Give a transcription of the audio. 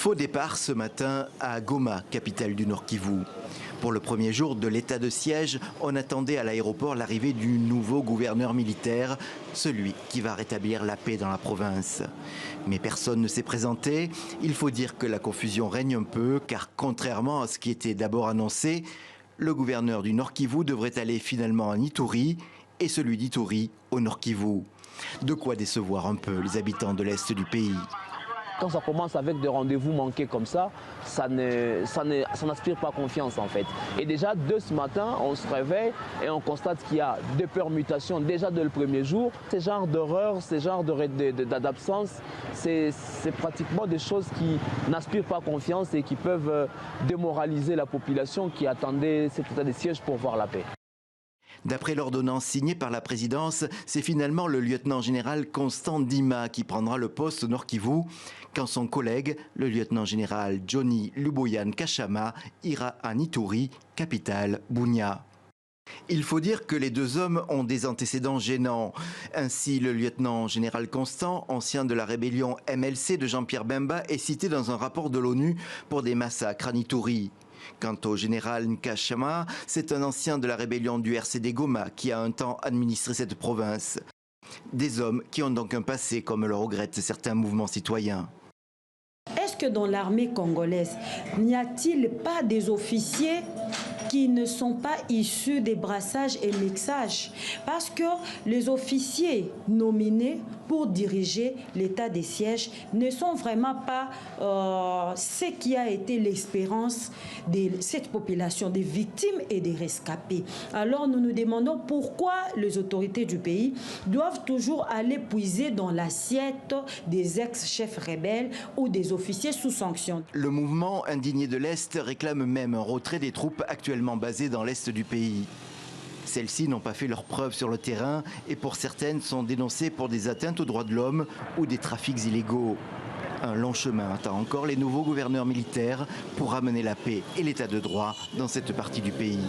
Faux départ ce matin à Goma, capitale du Nord Kivu. Pour le premier jour de l'état de siège, on attendait à l'aéroport l'arrivée du nouveau gouverneur militaire, celui qui va rétablir la paix dans la province. Mais personne ne s'est présenté. Il faut dire que la confusion règne un peu, car contrairement à ce qui était d'abord annoncé, le gouverneur du Nord Kivu devrait aller finalement en Ituri et celui d'Ituri au Nord Kivu. De quoi décevoir un peu les habitants de l'Est du pays. Quand ça commence avec des rendez-vous manqués comme ça n'inspire pas confiance en fait. Et déjà, dès ce matin, on se réveille et on constate qu'il y a des permutations déjà dès le premier jour. Ces genres d'erreurs, ces genres d'absence, c'est pratiquement des choses qui n'inspirent pas confiance et qui peuvent démoraliser la population qui attendait cet état de siège pour voir la paix. D'après l'ordonnance signée par la présidence, c'est finalement le lieutenant-général Constant Ndima qui prendra le poste au Nord Kivu, quand son collègue, le lieutenant-général Johnny Luboyan Kachama, ira à Ituri, capitale Bunia. Il faut dire que les deux hommes ont des antécédents gênants. Ainsi, le lieutenant-général Constant, ancien de la rébellion MLC de Jean-Pierre Bemba, est cité dans un rapport de l'ONU pour des massacres en Ituri. Quant au général Nkashama, c'est un ancien de la rébellion du RCD Goma qui a un temps administré cette province. Des hommes qui ont donc un passé, comme le regrettent certains mouvements citoyens. Est-ce que dans l'armée congolaise, n'y a-t-il pas des officiers qui ne sont pas issus des brassages et mixages? Parce que les officiers nominés pour diriger l'état des sièges ne sont vraiment pas ce qui a été l'espérance de cette population, des victimes et des rescapés. Alors nous nous demandons pourquoi les autorités du pays doivent toujours aller puiser dans l'assiette des ex-chefs rebelles ou des officiers sous sanction. Le mouvement indigné de l'Est réclame même un retrait des troupes actuellement basées dans l'Est du pays. Celles-ci n'ont pas fait leurs preuves sur le terrain et pour certaines sont dénoncées pour des atteintes aux droits de l'homme ou des trafics illégaux. Un long chemin attend encore les nouveaux gouverneurs militaires pour ramener la paix et l'état de droit dans cette partie du pays.